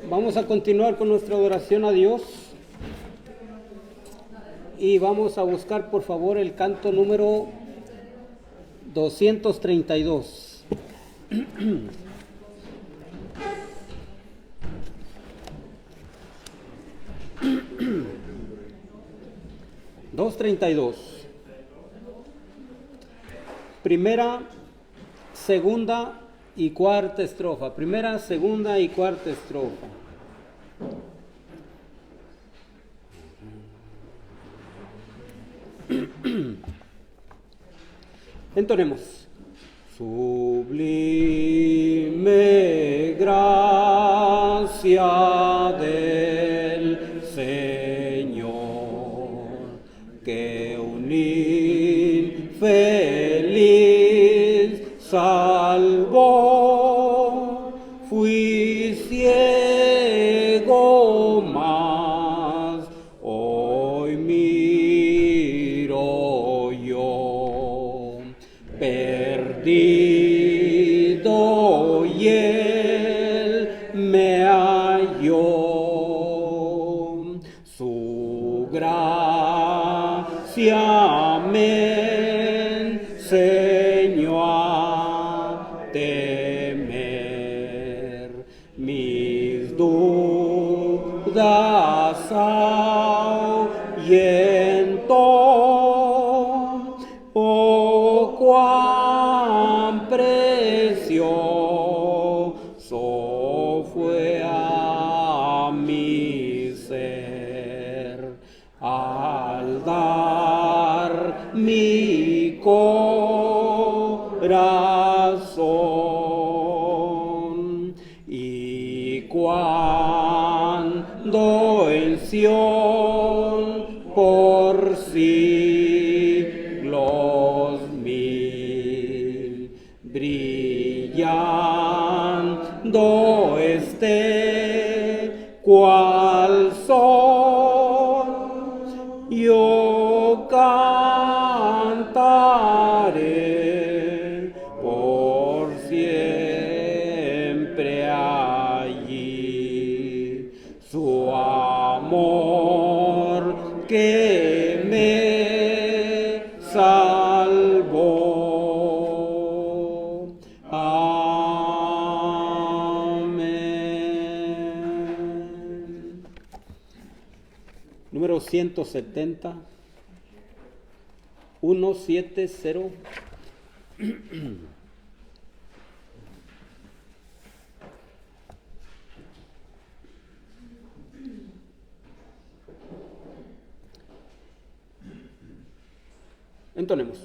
Vamos a continuar con nuestra adoración a Dios y vamos a buscar por favor el canto número 232. 232. Primera, segunda y cuarta estrofa. Primera, segunda y cuarta estrofa. Entonemos. Sublime gracia del Señor, que un infeliz salvó. Fui ciego, mas hoy miro yo. Perdido y él me halló. Su gracia me enseñó a temer, mis dudas ahuyentó. Oh, cuán precioso fue a mi ser al dar mi corazón. Y cuando en Sión por siglos mil brillando esté cual sol, yo cantaré por siempre allí su amor que me salvó. Amén. Número 170. 170. Entonemos.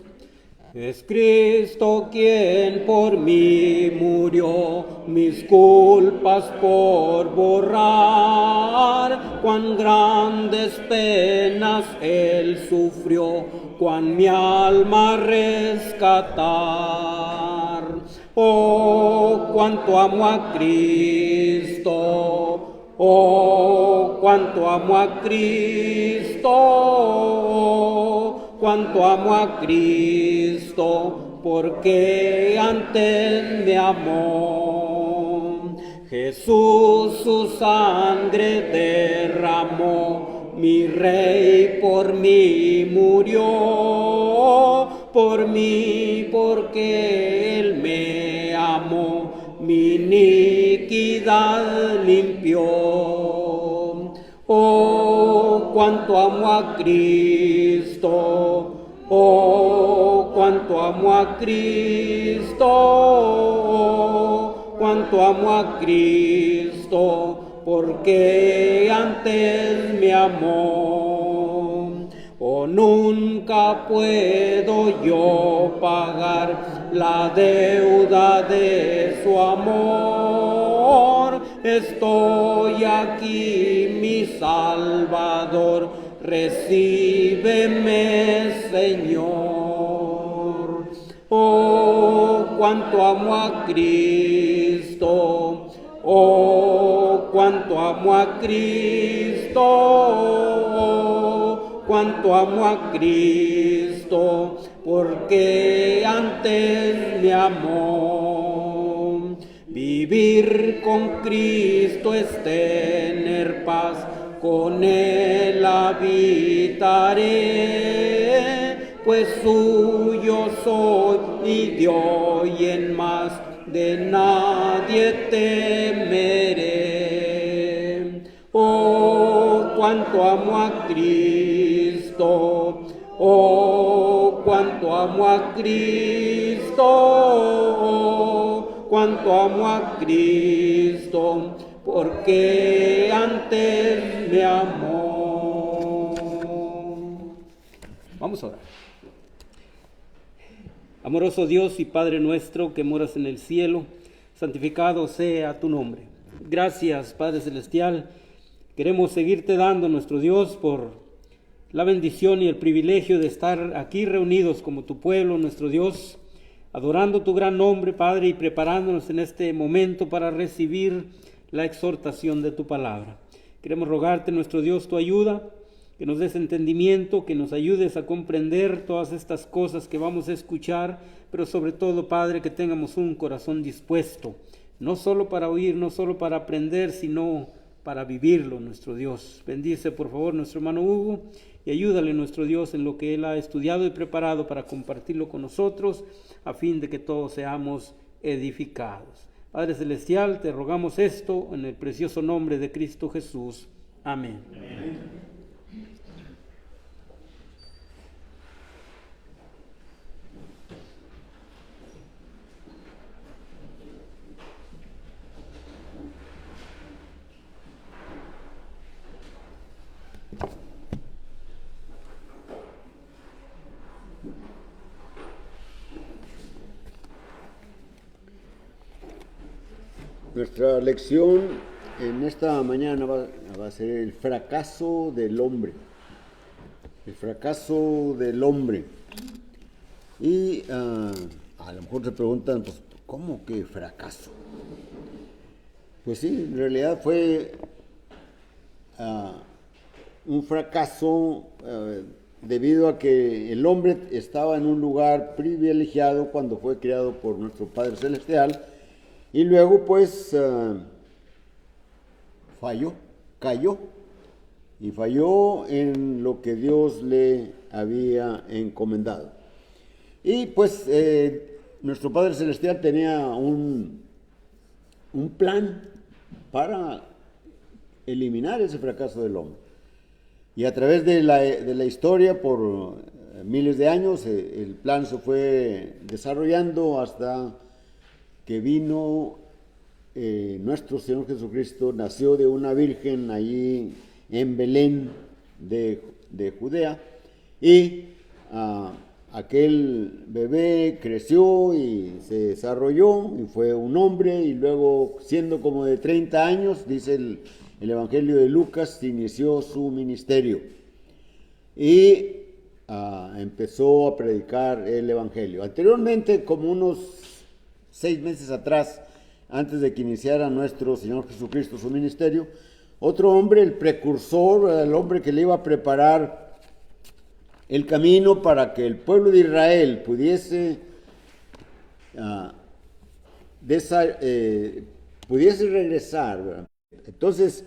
Es Cristo quien por mí murió, mis culpas por borrar. Cuán grandes penas Él sufrió, cuán mi alma rescatar. Oh, cuánto amo a Cristo. Oh, cuánto amo a Cristo. Cuánto amo a Cristo, porque antes me amó. Jesús su sangre derramó, mi Rey por mí murió. Por mí, porque Él me amó, mi iniquidad limpió. Oh, cuánto amo a Cristo. Oh, cuánto amo a Cristo. Oh, cuánto amo a Cristo, porque antes me amó. Oh, nunca puedo yo pagar la deuda de su amor. Estoy aquí, mi Salvador, recíbeme, Señor. Oh, cuánto amo a Cristo. Oh, cuánto amo a Cristo. Oh, cuánto amo a Cristo, porque antes me amó. Vivir con Cristo es tener paz, con Él habitaré, pues suyo soy y de hoy en más de nadie temeré. Oh, cuánto amo a Cristo, oh, cuánto amo a Cristo, oh, cuánto amo a Cristo, porque antes me amó. Vamos a orar. Amoroso Dios y Padre nuestro que moras en el cielo, santificado sea tu nombre. Gracias, Padre Celestial. Queremos seguirte dando, nuestro Dios, por la bendición y el privilegio de estar aquí reunidos como tu pueblo, nuestro Dios, adorando tu gran nombre, Padre, y preparándonos en este momento para recibir la exhortación de tu palabra. Queremos rogarte, nuestro Dios, tu ayuda, que nos des entendimiento, que nos ayudes a comprender todas estas cosas que vamos a escuchar, pero sobre todo, Padre, que tengamos un corazón dispuesto, no solo para oír, no solo para aprender, sino para vivirlo, nuestro Dios. Bendice, por favor, nuestro hermano Hugo, y ayúdale, nuestro Dios, en lo que él ha estudiado y preparado para compartirlo con nosotros, a fin de que todos seamos edificados. Padre Celestial, te rogamos esto en el precioso nombre de Cristo Jesús. Amén. Amén. Nuestra lección en esta mañana va a ser el fracaso del hombre. El fracaso del hombre. Y a lo mejor se preguntan, pues, ¿cómo que fracaso? Pues sí, en realidad fue un fracaso debido a que el hombre estaba en un lugar privilegiado cuando fue creado por nuestro Padre Celestial. Y luego pues cayó en lo que Dios le había encomendado. Y pues nuestro Padre Celestial tenía un plan para eliminar ese fracaso del hombre. Y a través de la historia, por miles de años, el plan se fue desarrollando hasta que vino nuestro Señor Jesucristo, nació de una virgen allí en Belén de Judea, y aquel bebé creció y se desarrolló y fue un hombre, y luego, siendo como de 30 años, dice el Evangelio de Lucas, inició su ministerio y empezó a predicar el Evangelio. Anteriormente, como unos 6 meses atrás, antes de que iniciara nuestro Señor Jesucristo su ministerio, otro hombre, el precursor, el hombre que le iba a preparar el camino para que el pueblo de Israel pudiese regresar, ¿verdad? Entonces,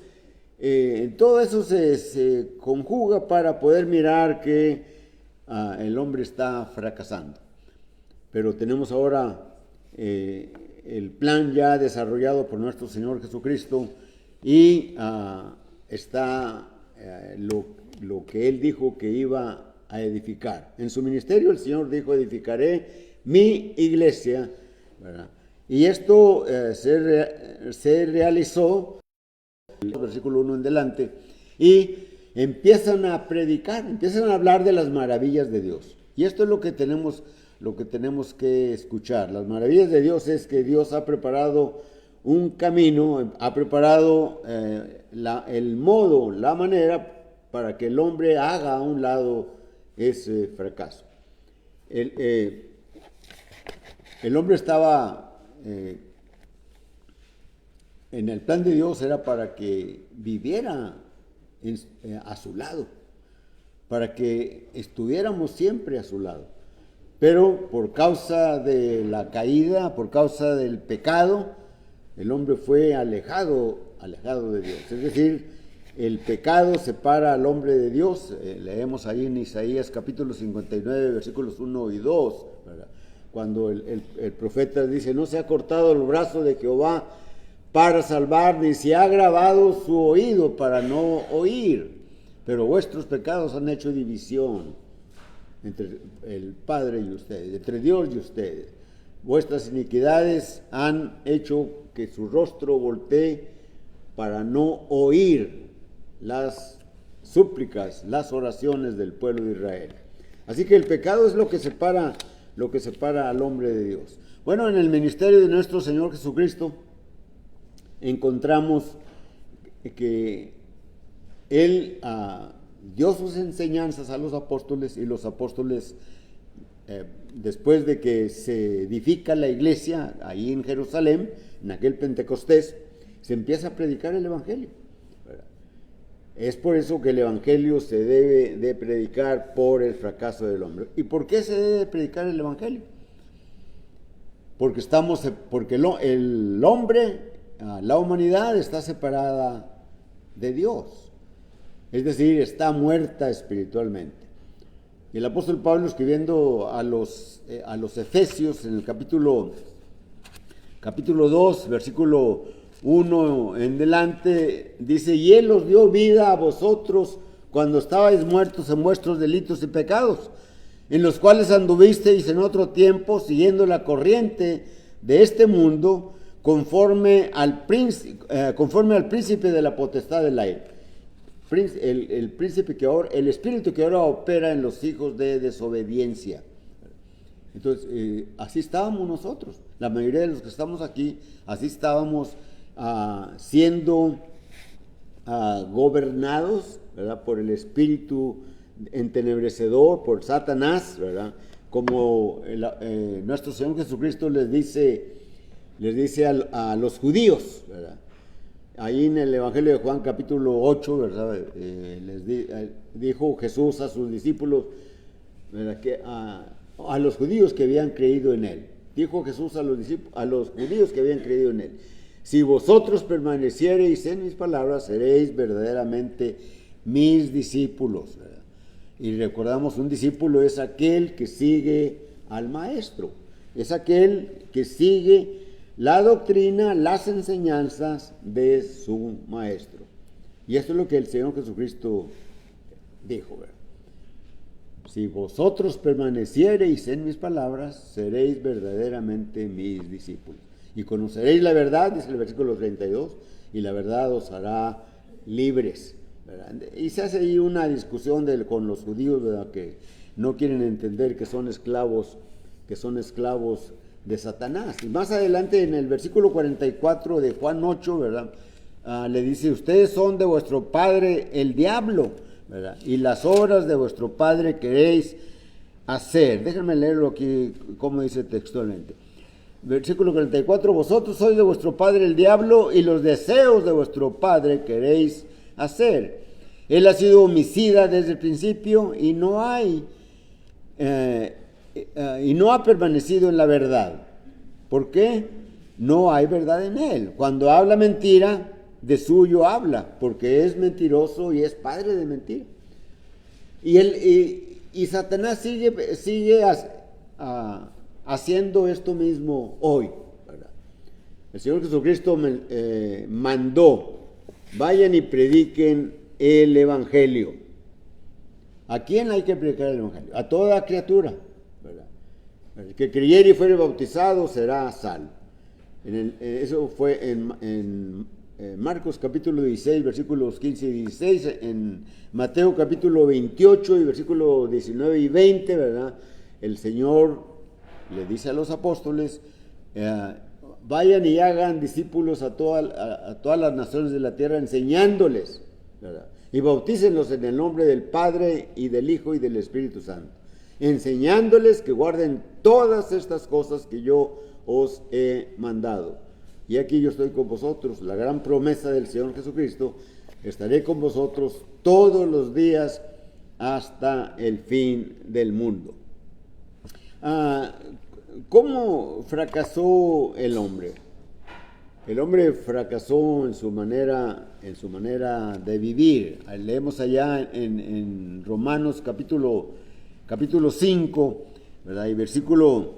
todo eso se conjuga para poder mirar que el hombre está fracasando. Pero tenemos ahora el plan ya desarrollado por nuestro Señor Jesucristo, y está lo que Él dijo que iba a edificar. En su ministerio el Señor dijo: edificaré mi iglesia, ¿verdad? Y esto se realizó, el versículo 1 en delante, y empiezan a predicar, empiezan a hablar de las maravillas de Dios. Y esto es lo que tenemos que escuchar. Las maravillas de Dios es que Dios ha preparado un camino, ha preparado el modo, la manera para que el hombre haga a un lado ese fracaso. El hombre estaba en el plan de Dios, era para que viviera a su lado, para que estuviéramos siempre a su lado. Pero por causa de la caída, por causa del pecado, El hombre fue alejado de Dios. Es decir, el pecado separa al hombre de Dios. Leemos ahí en Isaías capítulo 59, versículos 1 y 2, ¿verdad? Cuando el profeta dice, no se ha cortado el brazo de Jehová para salvar, ni se ha grabado su oído para no oír. Pero vuestros pecados han hecho división entre el Padre y ustedes, entre Dios y ustedes. Vuestras iniquidades han hecho que su rostro voltee para no oír las súplicas, las oraciones del pueblo de Israel. Así que el pecado es lo que separa al hombre de Dios. Bueno, en el ministerio de nuestro Señor Jesucristo encontramos que Él dio sus enseñanzas a los apóstoles, y los apóstoles, después de que se edifica la iglesia ahí en Jerusalén, en aquel Pentecostés, se empieza a predicar el Evangelio. Es por eso que el Evangelio se debe de predicar por el fracaso del hombre. ¿Y por qué se debe de predicar el Evangelio? Porque el hombre, la humanidad está separada de Dios. Es decir, está muerta espiritualmente. Y el apóstol Pablo, escribiendo a los Efesios en el capítulo 2, versículo 1 en delante, dice, y Él os dio vida a vosotros cuando estabais muertos en vuestros delitos y pecados, en los cuales anduvisteis en otro tiempo, siguiendo la corriente de este mundo, conforme al príncipe de la potestad del aire. El príncipe el espíritu que ahora opera en los hijos de desobediencia. Entonces, así estábamos nosotros. La mayoría de los que estamos aquí, así estábamos siendo gobernados, ¿verdad?, por el espíritu entenebrecedor, por Satanás, ¿verdad? Como nuestro Señor Jesucristo les dice a los judíos, ¿verdad? Ahí en el Evangelio de Juan capítulo 8, ¿verdad? Dijo Jesús a sus discípulos, ¿verdad?, que a los judíos que habían creído en Él. Dijo Jesús a los judíos que habían creído en Él, si vosotros permaneciereis en mis palabras, seréis verdaderamente mis discípulos, ¿verdad? Y recordamos, un discípulo es aquel que sigue al maestro, es aquel que sigue la doctrina, las enseñanzas de su maestro. Y esto es lo que el Señor Jesucristo dijo, ¿verdad? Si vosotros permaneciereis en mis palabras, seréis verdaderamente mis discípulos. Y conoceréis la verdad, dice el versículo 32, y la verdad os hará libres, ¿verdad? Y se hace ahí una discusión con los judíos, ¿verdad?, que no quieren entender que son esclavos de Satanás. Y más adelante en el versículo 44 de Juan 8, ¿verdad?, le dice, ustedes son de vuestro padre el diablo, ¿verdad?, y las obras de vuestro padre queréis hacer. Déjenme leerlo aquí, como dice textualmente. Versículo 44, vosotros sois de vuestro padre el diablo, y los deseos de vuestro padre queréis hacer. Él ha sido homicida desde el principio y no ha permanecido en la verdad. ¿Por qué? No hay verdad en él. Cuando habla mentira, de suyo habla, porque es mentiroso y es padre de mentira. Y Satanás sigue haciendo esto mismo hoy, ¿verdad? El Señor Jesucristo mandó, vayan y prediquen el Evangelio. ¿A quién hay que predicar el Evangelio? A toda criatura, ¿verdad? El que creyere y fuere bautizado será salvo. Eso fue en Marcos capítulo 16, versículos 15 y 16, en Mateo capítulo 28 y versículos 19 y 20, ¿verdad? El Señor le dice a los apóstoles, vayan y hagan discípulos a todas las naciones de la tierra, enseñándoles, ¿verdad?, y bautícenlos en el nombre del Padre y del Hijo y del Espíritu Santo, enseñándoles que guarden todas estas cosas que yo os he mandado. Y aquí yo estoy con vosotros, la gran promesa del Señor Jesucristo, estaré con vosotros todos los días hasta el fin del mundo. ¿Cómo fracasó el hombre? El hombre fracasó en su manera de vivir. Leemos allá en Romanos capítulo 5, ¿verdad? Y versículo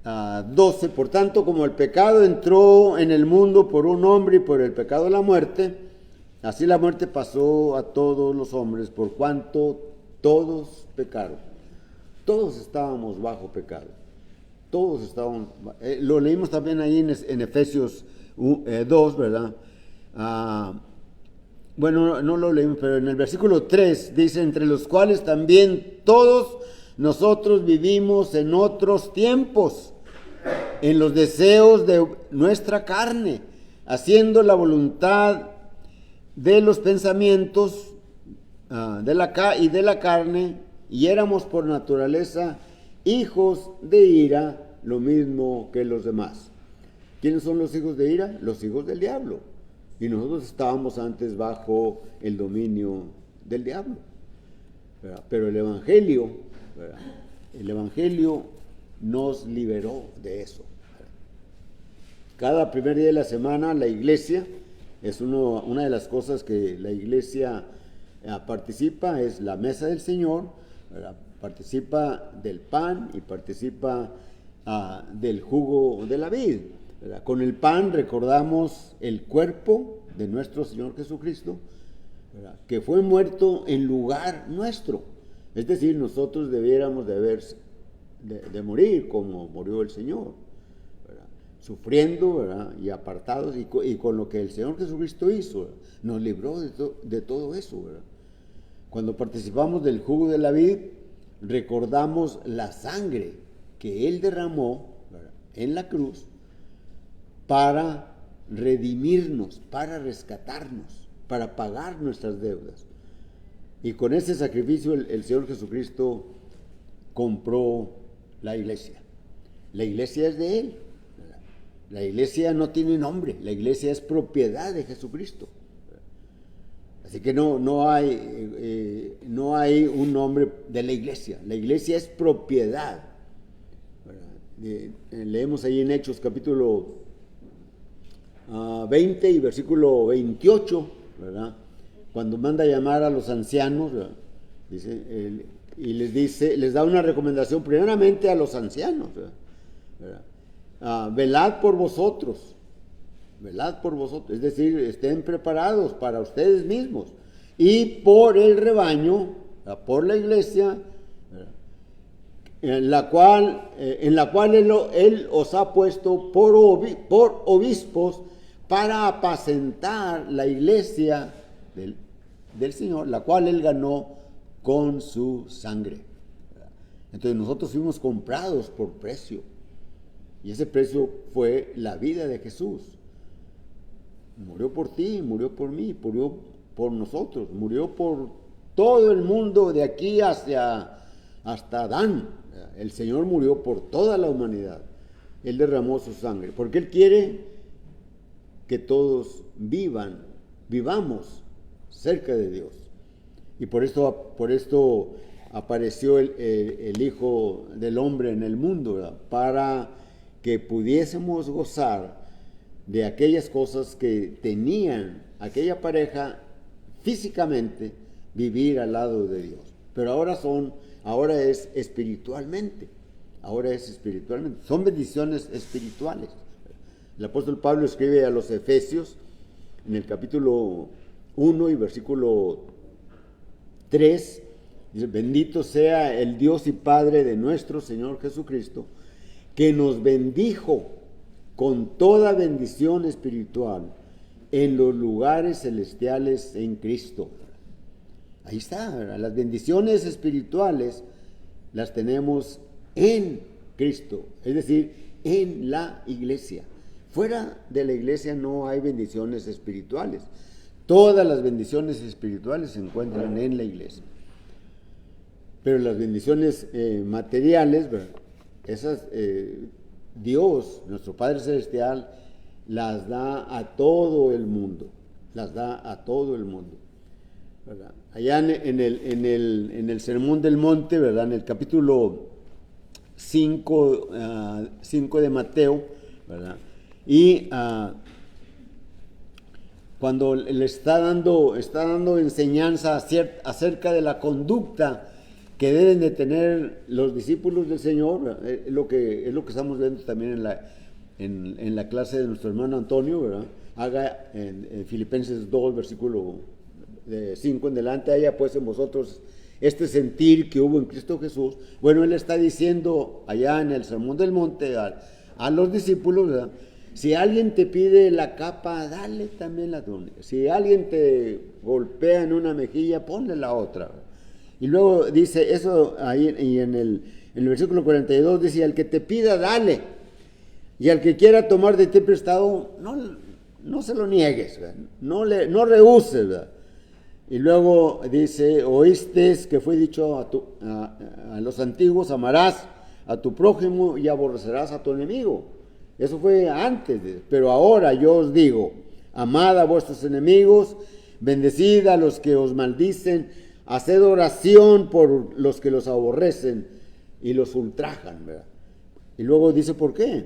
12. Por tanto, como el pecado entró en el mundo por un hombre y por el pecado la muerte, así la muerte pasó a todos los hombres por cuanto todos pecaron. Todos estábamos bajo pecado. Todos estábamos. Lo leímos también ahí en Efesios 2, ¿verdad? Bueno, no lo leímos, pero en el versículo 3 dice, entre los cuales también todos nosotros vivimos en otros tiempos, en los deseos de nuestra carne, haciendo la voluntad de los pensamientos de la carne, y éramos por naturaleza hijos de ira, lo mismo que los demás. ¿Quiénes son los hijos de ira? Los hijos del diablo. Y nosotros estábamos antes bajo el dominio del diablo, ¿verdad? Pero el Evangelio, ¿verdad? El Evangelio nos liberó de eso. Cada primer día de la semana la iglesia, es una de las cosas que la iglesia participa, es la mesa del Señor, ¿verdad? Participa del pan y participa del jugo de la vid. ¿Verdad? Con el pan recordamos el cuerpo de nuestro Señor Jesucristo, ¿verdad? Que fue muerto en lugar nuestro. Es decir, nosotros debiéramos de morir como murió el Señor, ¿verdad? Sufriendo, ¿verdad? Y apartados, y con lo que el Señor Jesucristo hizo, ¿verdad? Nos libró de todo eso, ¿verdad? Cuando participamos del jugo de la vid, recordamos la sangre que Él derramó, ¿verdad? En la cruz, para redimirnos, para rescatarnos, para pagar nuestras deudas. Y con ese sacrificio el Señor Jesucristo compró la iglesia. La iglesia es de Él, ¿verdad? La iglesia no tiene nombre, la iglesia es propiedad de Jesucristo. Así que no hay un nombre de la iglesia es propiedad, ¿verdad? Leemos ahí en Hechos capítulo 20 y versículo 28, ¿verdad? Cuando manda a llamar a los ancianos, ¿verdad? Dice, y les da una recomendación primeramente a los ancianos, ¿verdad? Velad por vosotros, es decir, estén preparados para ustedes mismos y por el rebaño, por la iglesia, ¿verdad? En la cual él os ha puesto por obispos para apacentar la iglesia del Señor, la cual Él ganó con su sangre. Entonces nosotros fuimos comprados por precio, y ese precio fue la vida de Jesús. Murió por ti, murió por mí, murió por nosotros, murió por todo el mundo de aquí hasta Adán. El Señor murió por toda la humanidad. Él derramó su sangre, porque Él quiere que todos vivamos cerca de Dios. Y por esto apareció el Hijo del Hombre en el mundo, ¿verdad? Para que pudiésemos gozar de aquellas cosas que tenían aquella pareja físicamente, vivir al lado de Dios. Pero ahora es espiritualmente. Son bendiciones espirituales. El apóstol Pablo escribe a los Efesios en el capítulo 1 y versículo 3, dice, bendito sea el Dios y Padre de nuestro Señor Jesucristo, que nos bendijo con toda bendición espiritual en los lugares celestiales en Cristo. Ahí está, las bendiciones espirituales las tenemos en Cristo, es decir, en la iglesia. Fuera de la iglesia no hay bendiciones espirituales. Todas las bendiciones espirituales se encuentran en la iglesia. Pero las bendiciones materiales, ¿verdad? Esas Dios, nuestro Padre Celestial, las da a todo el mundo. ¿Verdad? Allá en el Sermón del Monte, ¿verdad? En el capítulo 5 de Mateo, ¿verdad? Y cuando le está dando enseñanza acerca de la conducta que deben de tener los discípulos del Señor, es lo que estamos viendo también en la clase de nuestro hermano Antonio, ¿verdad? Haga en Filipenses 2, versículo 5 en delante, haya pues en vosotros este sentir que hubo en Cristo Jesús. Bueno, él está diciendo allá en el Sermón del Monte a los discípulos, ¿verdad? Si alguien te pide la capa, dale también la túnica. Si alguien te golpea en una mejilla, ponle la otra. Y luego dice eso ahí, y en el versículo 42 dice, al que te pida, dale. Y al que quiera tomar de ti prestado, no se lo niegues, ¿verdad? No rehuses, ¿verdad? Y luego dice, oíste que fue dicho a los antiguos, amarás a tu prójimo y aborrecerás a tu enemigo. Eso fue antes, pero ahora yo os digo, amad a vuestros enemigos, bendecid a los que os maldicen, haced oración por los que los aborrecen y los ultrajan, ¿verdad? Y luego dice, ¿por qué?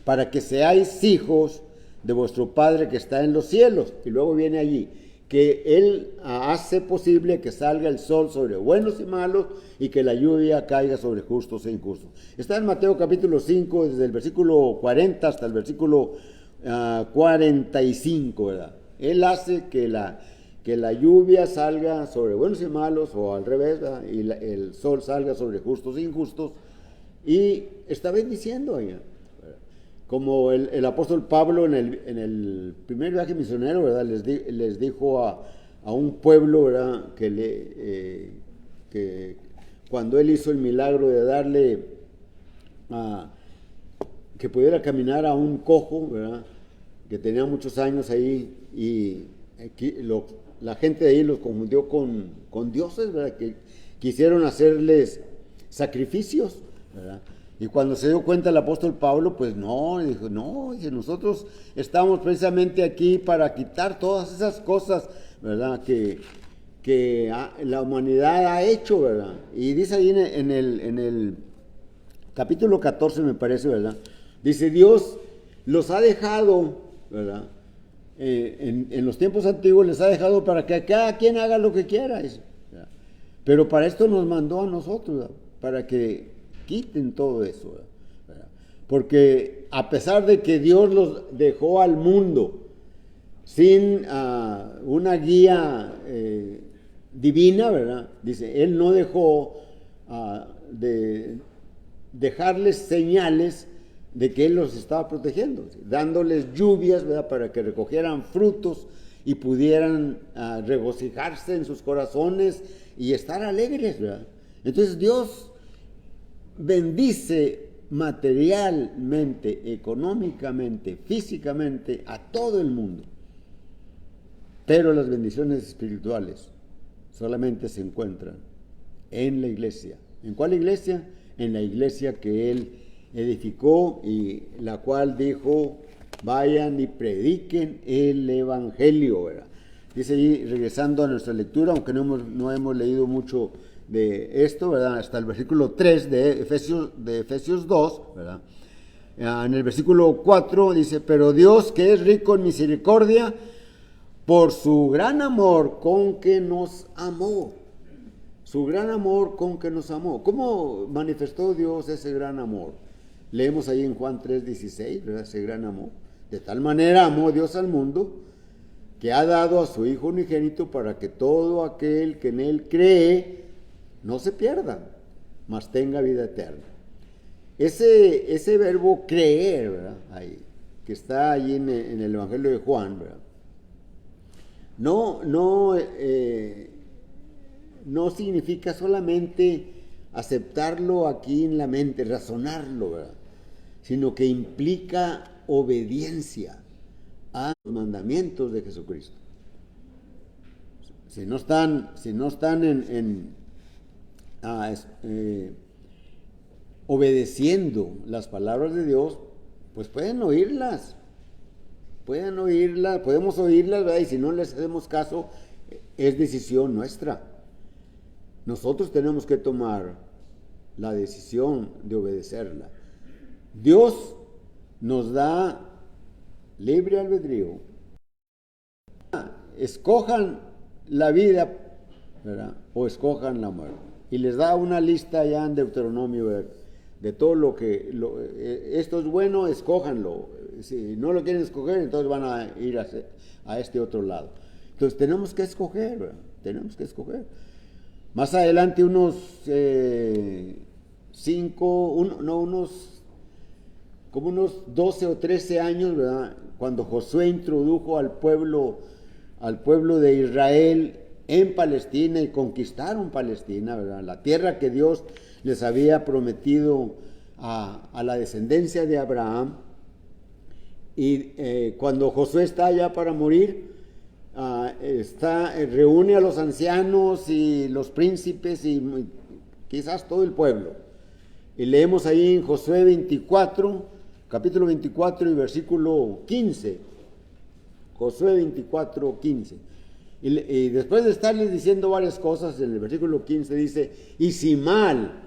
Para que seáis hijos de vuestro Padre que está en los cielos. Y luego viene allí, que Él hace posible que salga el sol sobre buenos y malos y que la lluvia caiga sobre justos e injustos. Está en Mateo capítulo 5, desde el versículo 40 hasta el versículo 45, ¿verdad? Él hace que la lluvia salga sobre buenos y malos, o al revés, ¿verdad? Y el sol salga sobre justos e injustos, y está bendiciendo allá. Como el apóstol Pablo en el primer viaje misionero, ¿verdad? Les dijo a un pueblo, ¿verdad? Que cuando él hizo el milagro de darle que pudiera caminar a un cojo, ¿verdad? Que tenía muchos años ahí, y la gente de ahí los confundió con dioses, ¿verdad? Que quisieron hacerles sacrificios, ¿verdad? Y cuando se dio cuenta el apóstol Pablo, pues dijo, nosotros estamos precisamente aquí para quitar todas esas cosas, ¿verdad? Que la humanidad ha hecho, ¿verdad? Y dice ahí en el capítulo 14, me parece, ¿verdad? Dice, Dios los ha dejado, ¿verdad? En los tiempos antiguos les ha dejado para que cada quien haga lo que quiera, ¿verdad? Pero para esto nos mandó a nosotros, ¿verdad? Para que quiten todo eso, ¿verdad? Porque a pesar de que Dios los dejó al mundo sin una guía divina, ¿verdad? Dice, Él no dejó de dejarles señales de que Él los estaba protegiendo, dándoles lluvias, ¿verdad? Para que recogieran frutos y pudieran regocijarse en sus corazones y estar alegres, ¿verdad? Entonces Dios bendice materialmente, económicamente, físicamente a todo el mundo. Pero las bendiciones espirituales solamente se encuentran en la iglesia. ¿En cuál iglesia? En la iglesia que Él edificó y la cual dijo, vayan y prediquen el evangelio, ¿verdad? Dice allí, regresando a nuestra lectura, aunque no hemos leído mucho de esto, ¿verdad? Hasta el versículo 3 de Efesios 2, ¿verdad? En el versículo 4 dice, pero Dios, que es rico en misericordia, por su gran amor con que nos amó. Su gran amor con que nos amó. ¿Cómo manifestó Dios ese gran amor? Leemos ahí en Juan 3:16, ¿verdad? Ese gran amor. De tal manera amó Dios al mundo, que ha dado a su Hijo unigénito para que todo aquel que en Él cree no se pierda, mas tenga vida eterna. Ese verbo creer, ¿verdad? Ahí, que está allí en el Evangelio de Juan, ¿verdad? No significa solamente aceptarlo aquí en la mente, razonarlo, ¿verdad? Sino que implica obediencia a los mandamientos de Jesucristo. Si no están obedeciendo las palabras de Dios, pues podemos oírlas, ¿verdad? Y si no les hacemos caso, es decisión nuestra. Nosotros tenemos que tomar la decisión de obedecerla. Dios nos da libre albedrío escojan la vida, ¿verdad?, o escojan la muerte. Y les da una lista ya en Deuteronomio, ¿verdad?, de todo lo que, esto es bueno, escójanlo. Si no lo quieren escoger, entonces van a ir a este otro lado. Entonces tenemos que escoger, ¿verdad? Tenemos que escoger. Más adelante unos como unos 12 o 13 años, ¿verdad?, cuando Josué introdujo al pueblo de Israel en Palestina y conquistaron Palestina, ¿verdad?, la tierra que Dios les había prometido a la descendencia de Abraham. Y cuando Josué está ya para morir, reúne a los ancianos y los príncipes y quizás todo el pueblo. Y leemos ahí en Josué 24, capítulo 24 y versículo 15. Josué 24, 15. Y después de estarles diciendo varias cosas, en el versículo 15 dice: y si mal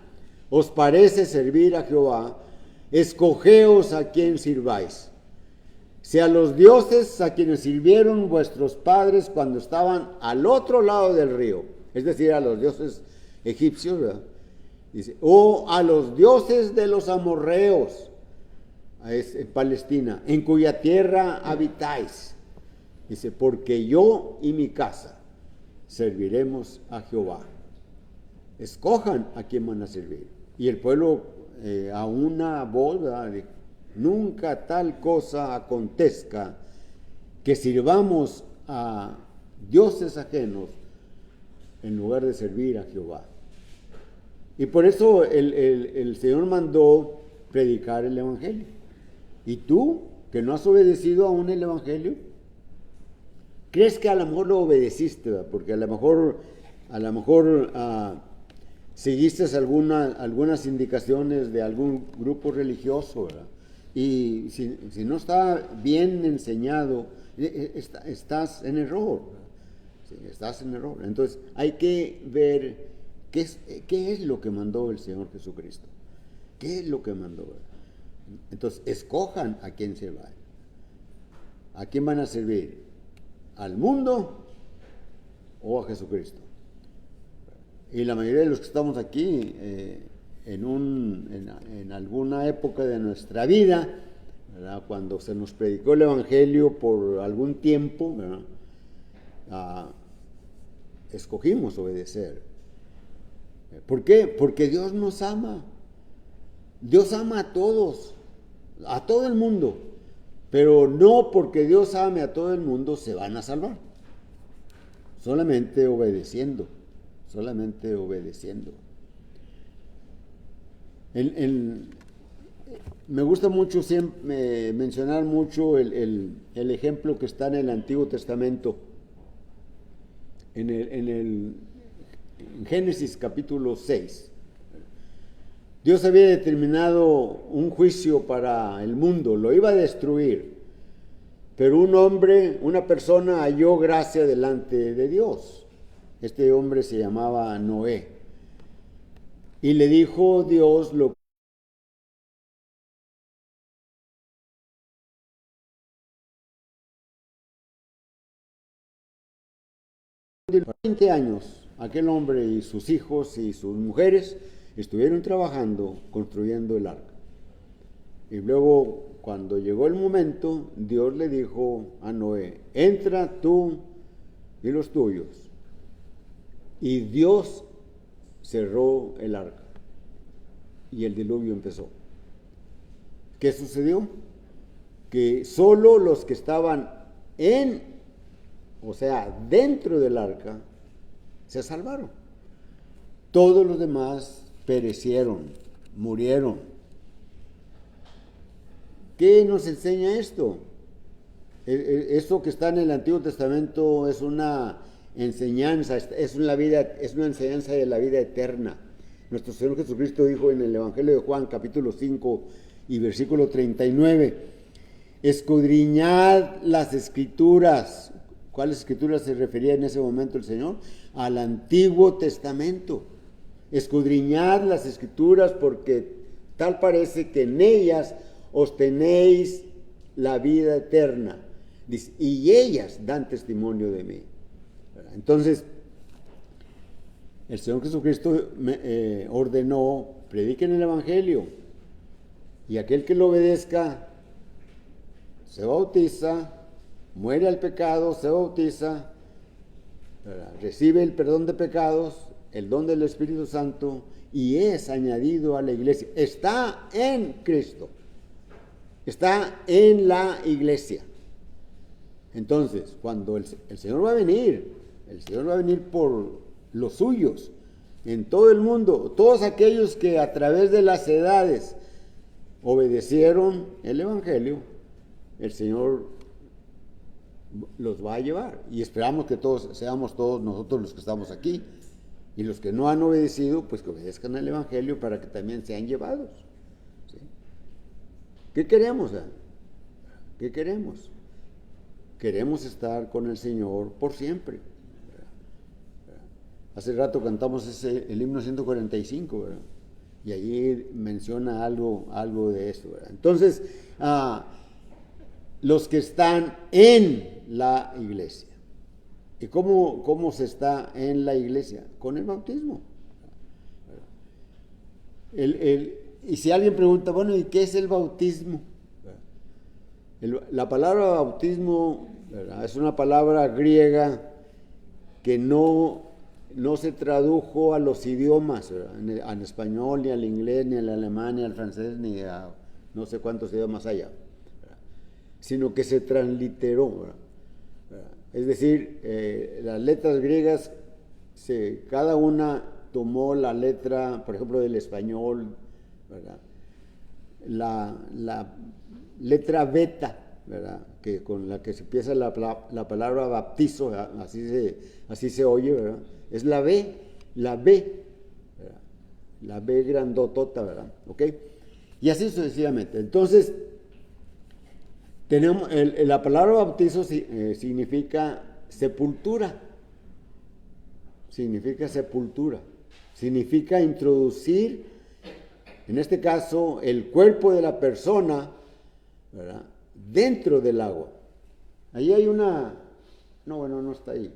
os parece servir a Jehová, escogeos a quien sirváis. Si a los dioses a quienes sirvieron vuestros padres cuando estaban al otro lado del río, es decir, a los dioses egipcios, ¿verdad?, dice, o a los dioses de los amorreos, en Palestina, en cuya tierra habitáis, dice, porque yo y mi casa serviremos a Jehová. Escojan a quién van a servir. Y el pueblo a una voz, ¿verdad?, dijo: nunca tal cosa acontezca que sirvamos a dioses ajenos en lugar de servir a Jehová. Y por eso el Señor mandó predicar el Evangelio. ¿Y tú, que no has obedecido aún el Evangelio? ¿Crees que a lo mejor lo obedeciste, ¿verdad?, porque a lo mejor seguiste algunas indicaciones de algún grupo religioso, ¿verdad? Y si no está bien enseñado, estás en error, ¿verdad? Sí, estás en error. Entonces hay que ver qué es lo que mandó el Señor Jesucristo. ¿Qué es lo que mandó? Entonces escojan a quién se va. ¿A quién van a servir? ¿Al mundo o a Jesucristo? Y la mayoría de los que estamos aquí, en alguna época de nuestra vida, ¿verdad?, cuando se nos predicó el Evangelio por algún tiempo, ¿verdad?, escogimos obedecer. ¿Por qué? Porque Dios nos ama. Dios ama a todos, a todo el mundo, pero no porque Dios ame a todo el mundo se van a salvar. Solamente obedeciendo. Me gusta mucho siempre mencionar mucho el ejemplo que está en el Antiguo Testamento, en Génesis capítulo 6. Dios había determinado un juicio para el mundo, lo iba a destruir, pero una persona halló gracia delante de Dios. Este hombre se llamaba Noé. Y le dijo Dios lo que 20 años, aquel hombre y sus hijos y sus mujeres estuvieron trabajando, construyendo el arca. Y luego, cuando llegó el momento, Dios le dijo a Noé: entra tú y los tuyos. Y Dios cerró el arca y el diluvio empezó. ¿Qué sucedió? Que solo los que estaban dentro del arca, se salvaron. Todos los demás perecieron, murieron. ¿Qué nos enseña esto? Esto que está en el Antiguo Testamento es una enseñanza, es una enseñanza de la vida eterna. Nuestro Señor Jesucristo dijo en el Evangelio de Juan, capítulo 5 y versículo 39, escudriñad las Escrituras. ¿Cuáles Escrituras se refería en ese momento el Señor? Al Antiguo Testamento. Escudriñad las Escrituras porque tal parece que en ellas os tenéis la vida eterna. Dice, y ellas dan testimonio de mí. Entonces, el Señor Jesucristo ordenó, prediquen el Evangelio, y aquel que lo obedezca se bautiza, muere al pecado, se bautiza, recibe el perdón de pecados, el don del Espíritu Santo, y es añadido a la iglesia. Está en Cristo, está en la iglesia. Entonces, cuando el Señor va a venir, el Señor va a venir por los suyos en todo el mundo, todos aquellos que a través de las edades obedecieron el Evangelio, el Señor los va a llevar, y esperamos que todos seamos todos nosotros los que estamos aquí, y los que no han obedecido, pues que obedezcan el Evangelio para que también sean llevados. ¿Sí? ¿Qué queremos? ¿Qué queremos? Queremos estar con el Señor por siempre. Hace rato cantamos el himno 145, ¿verdad? Y allí menciona algo de eso, ¿verdad? Entonces, los que están en la iglesia. ¿Y cómo se está en la iglesia? Con el bautismo. Y si alguien pregunta, bueno, ¿y qué es el bautismo? La palabra bautismo, ¿verdad?, es una palabra griega que no se tradujo a los idiomas, al español, ni al inglés, ni al alemán, ni al francés, ni a no sé cuántos idiomas haya, ¿verdad?, sino que se transliteró, ¿verdad? Es decir, las letras griegas, cada una tomó la letra, por ejemplo, del español, ¿verdad?, la letra beta, ¿verdad?, que con la que se empieza la palabra baptizo, así se oye, ¿verdad?, es la B, ¿verdad?, la B grandotota, ¿verdad? ¿Ok? Y así sucesivamente. Entonces, tenemos la palabra bautizo significa sepultura. Significa introducir, en este caso, el cuerpo de la persona, ¿verdad?, dentro del agua. Ahí hay no está ahí.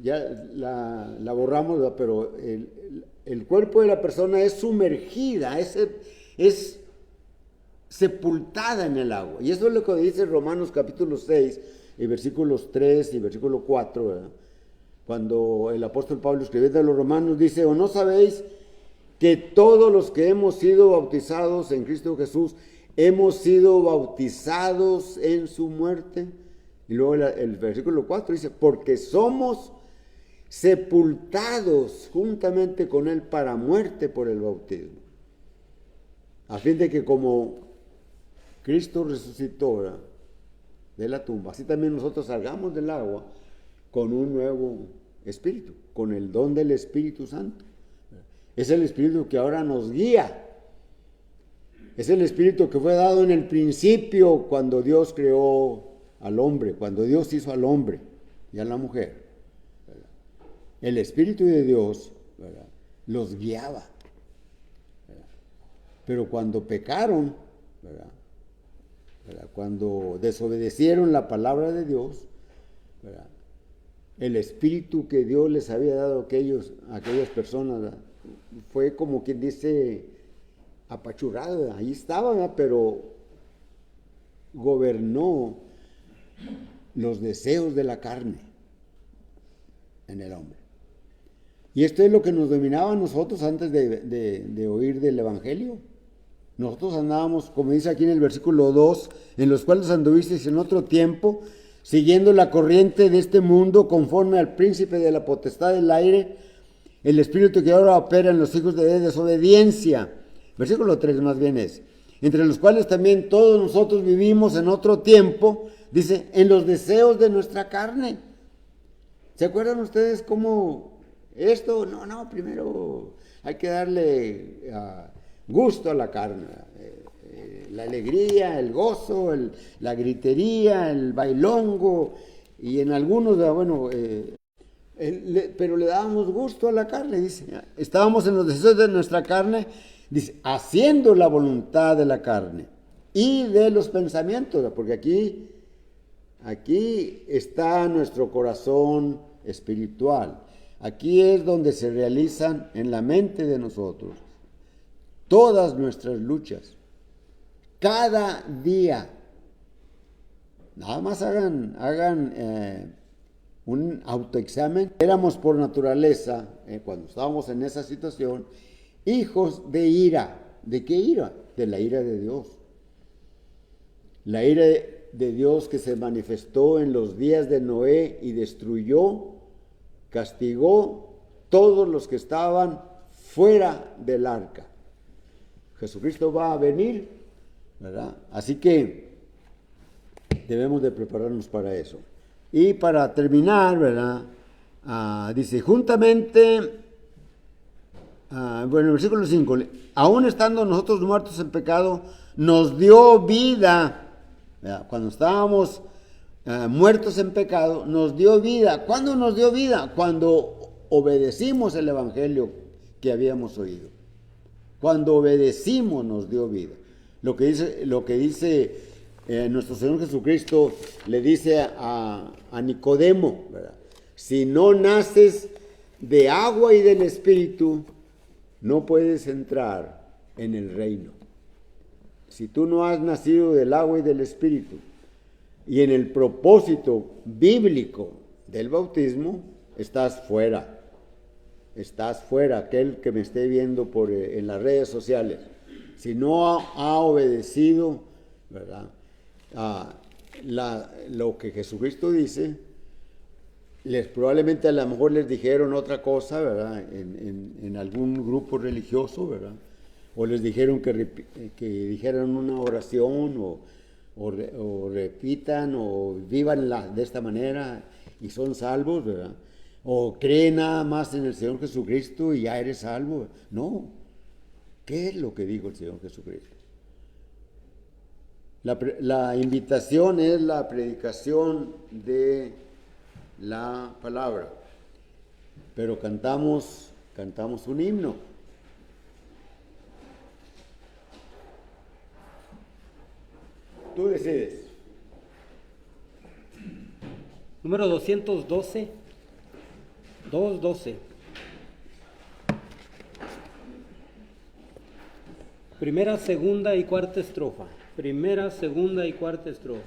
Ya la borramos, ¿verdad?, pero el cuerpo de la persona es sumergida, es sepultada en el agua. Y eso es lo que dice Romanos capítulo 6, y versículos 3 y versículo 4, ¿verdad? Cuando el apóstol Pablo escribiendo a los romanos dice, ¿o no sabéis que todos los que hemos sido bautizados en Cristo Jesús, hemos sido bautizados en su muerte? Y luego el versículo 4 dice, porque somos sepultados juntamente con él para muerte por el bautismo, a fin de que como Cristo resucitó, ¿verdad?, de la tumba, así también nosotros salgamos del agua con un nuevo espíritu, con el don del Espíritu Santo. Es el Espíritu que ahora nos guía. Es el Espíritu que fue dado en el principio cuando Dios creó al hombre, cuando Dios hizo al hombre y a la mujer, ¿verdad? El Espíritu de Dios, ¿verdad?, los guiaba, ¿verdad? Pero cuando pecaron, ¿verdad?, cuando desobedecieron la palabra de Dios, ¿verdad?, el espíritu que Dios les había dado a aquellas personas, ¿verdad?, fue como quien dice apachurrado, ¿verdad?, ahí estaba, ¿verdad?, pero gobernó los deseos de la carne en el hombre. Y esto es lo que nos dominaba a nosotros antes de oír del Evangelio. Nosotros andábamos, como dice aquí en el versículo 2, en los cuales anduvisteis en otro tiempo, siguiendo la corriente de este mundo, conforme al príncipe de la potestad del aire, el espíritu que ahora opera en los hijos de desobediencia. Versículo 3 más bien es, entre los cuales también todos nosotros vivimos en otro tiempo, dice, en los deseos de nuestra carne. ¿Se acuerdan ustedes cómo esto? No, primero hay que darle gusto a la carne, la alegría, el gozo, la gritería, el bailongo, y en algunos, bueno, pero le dábamos gusto a la carne, dice. Estábamos en los deseos de nuestra carne, dice, haciendo la voluntad de la carne. y de los pensamientos, porque aquí está nuestro corazón espiritual. Aquí es donde se realizan en la mente de nosotros todas nuestras luchas. Cada día. Nada más hagan un autoexamen. Éramos por naturaleza, cuando estábamos en esa situación, hijos de ira. ¿De qué ira? De la ira de Dios. La ira de Dios que se manifestó en los días de Noé y destruyó, castigó todos los que estaban fuera del arca. Jesucristo va a venir, ¿verdad? Así que debemos de prepararnos para eso. Y para terminar, ¿verdad? Dice, juntamente, bueno, el versículo 5, aún estando nosotros muertos en pecado, nos dio vida, ¿verdad? Cuando estábamos muertos en pecado, nos dio vida. ¿Cuándo nos dio vida? Cuando obedecimos el evangelio que habíamos oído. Cuando obedecimos nos dio vida. Lo que dice nuestro Señor Jesucristo le dice a Nicodemo, ¿verdad? Si no naces de agua y del Espíritu, no puedes entrar en el reino. Si tú no has nacido del agua y del Espíritu, y en el propósito bíblico del bautismo, estás fuera. Estás fuera, aquel que me esté viendo en las redes sociales. Si no ha obedecido, ¿verdad?, lo que Jesucristo dice, probablemente a lo mejor les dijeron otra cosa, ¿verdad?, en algún grupo religioso, ¿verdad?, o les dijeron que dijeran una oración o repitan o vivan de esta manera y son salvos, ¿verdad? O creen nada más en el Señor Jesucristo y ya eres salvo. No. ¿Qué es lo que dijo el Señor Jesucristo? La invitación es la predicación de la palabra. Pero cantamos un himno. Tú decides. Número 212. 212. Primera, segunda y cuarta estrofa. Primera, segunda y cuarta estrofa.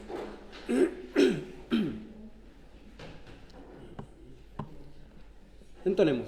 Entonemos.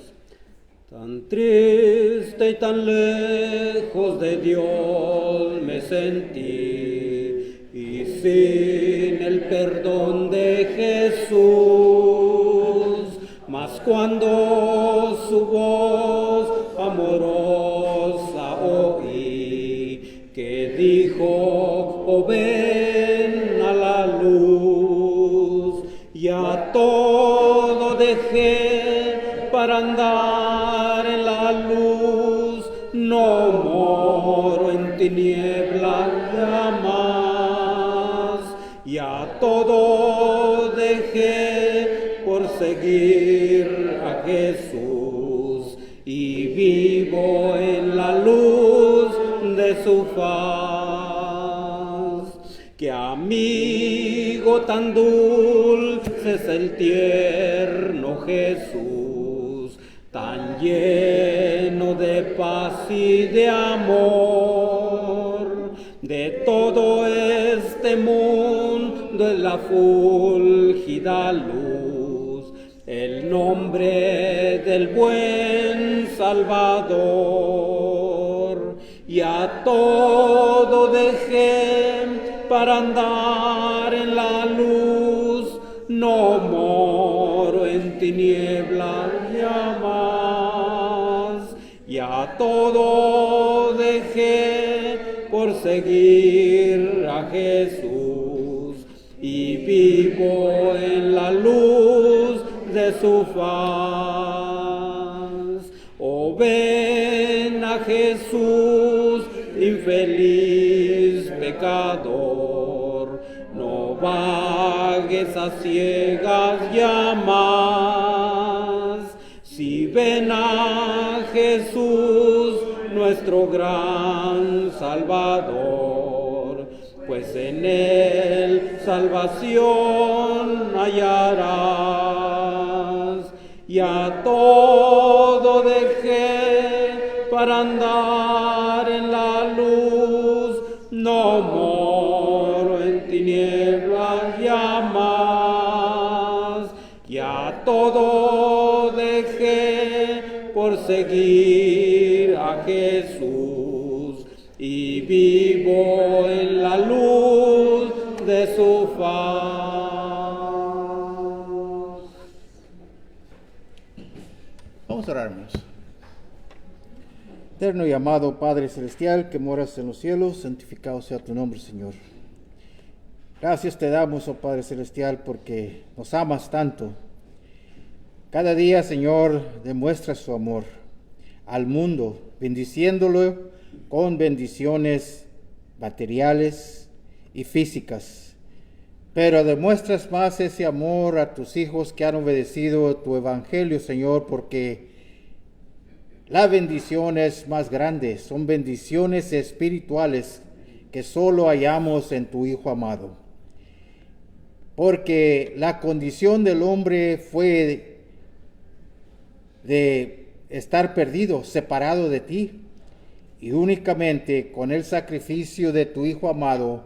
Tan triste y tan lejos de Dios me sentí, y sin el perdón de Jesús, mas cuando su voz amorosa oí, que dijo, oh ven a la luz, ya todo dejé para andar en la luz, no moro en tinieblas jamás, ya todo dejé por seguir a Jesús y vivo en la luz de su faz. Qué amigo tan dulce es el tierno Jesús, tan lleno de paz y de amor. De todo este mundo es la fúlgida luz, el nombre del buen Salvador. Y a todo dejé para andar en la luz, no moro en tinieblas jamás. Y a todo dejé por seguir a Jesús y vivo en la luz de su faz. Oh, ven a Jesús, infeliz pecador, no vagues a ciegas ya más. Si ven a Jesús, nuestro gran Salvador, en él salvación hallarás. Y a todo dejé para andar en la luz, no moro en tinieblas ya más. Y a todo dejé por seguir a Jesús, y vivo en la luz de su faz. Vamos a orar, hermanos. Eterno y amado Padre Celestial, que moras en los cielos, santificado sea tu nombre, Señor. Gracias te damos, oh Padre Celestial, porque nos amas tanto. Cada día, Señor, demuestras su amor al mundo, bendiciéndolo con bendiciones materiales y físicas. Pero demuestras más ese amor a tus hijos que han obedecido tu evangelio, Señor, porque la bendición es más grande. Son bendiciones espirituales que solo hallamos en tu Hijo amado. Porque la condición del hombre fue de estar perdido, separado de ti. Y únicamente con el sacrificio de tu Hijo amado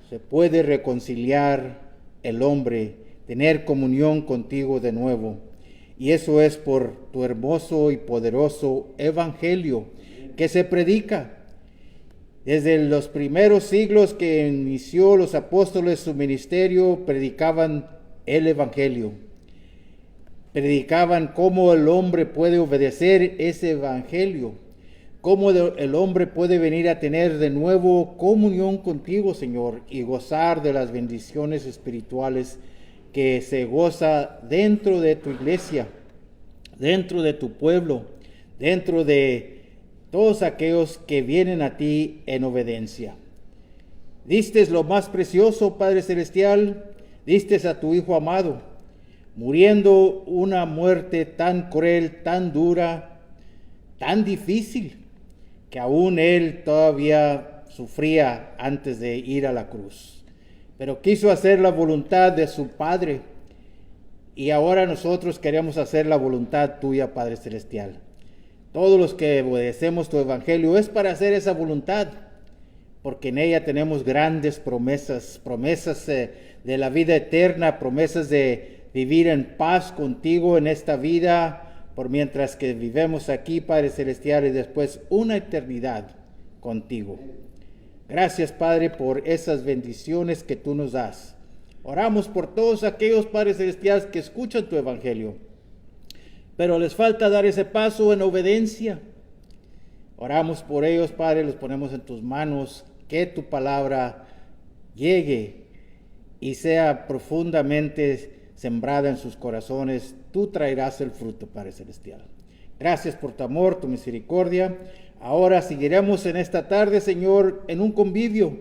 se puede reconciliar el hombre, tener comunión contigo de nuevo. Y eso es por tu hermoso y poderoso evangelio que se predica. Desde los primeros siglos que inició los apóstoles su ministerio, predicaban el evangelio. Predicaban cómo el hombre puede obedecer ese evangelio. Cómo el hombre puede venir a tener de nuevo comunión contigo, Señor, y gozar de las bendiciones espirituales que se goza dentro de tu iglesia, dentro de tu pueblo, dentro de todos aquellos que vienen a ti en obediencia. Diste lo más precioso, Padre Celestial, diste a tu Hijo amado, muriendo una muerte tan cruel, tan dura, tan difícil, que aún Él todavía sufría antes de ir a la cruz. Pero quiso hacer la voluntad de su Padre, y ahora nosotros queremos hacer la voluntad tuya, Padre Celestial. Todos los que obedecemos tu evangelio es para hacer esa voluntad, porque en ella tenemos grandes promesas, promesas de la vida eterna, promesas de vivir en paz contigo en esta vida, por mientras que vivemos aquí, Padre Celestial, y después una eternidad contigo. Gracias, Padre, por esas bendiciones que tú nos das. Oramos por todos aquellos, Padres Celestiales, que escuchan tu evangelio, pero les falta dar ese paso en obediencia. Oramos por ellos, Padre, los ponemos en tus manos, que tu palabra llegue y sea profundamente sembrada en sus corazones. Tú traerás el fruto, Padre Celestial. Gracias por tu amor, tu misericordia. Ahora seguiremos en esta tarde, Señor, en un convivio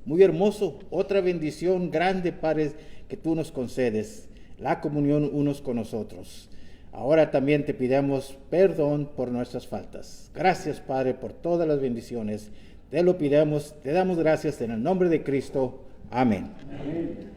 muy hermoso, otra bendición grande, Padre, que tú nos concedes, la comunión unos con nosotros. Ahora también te pidamos perdón por nuestras faltas. Gracias, Padre, por todas las bendiciones. Te lo pidamos, te damos gracias en el nombre de Cristo. Amén. Amén.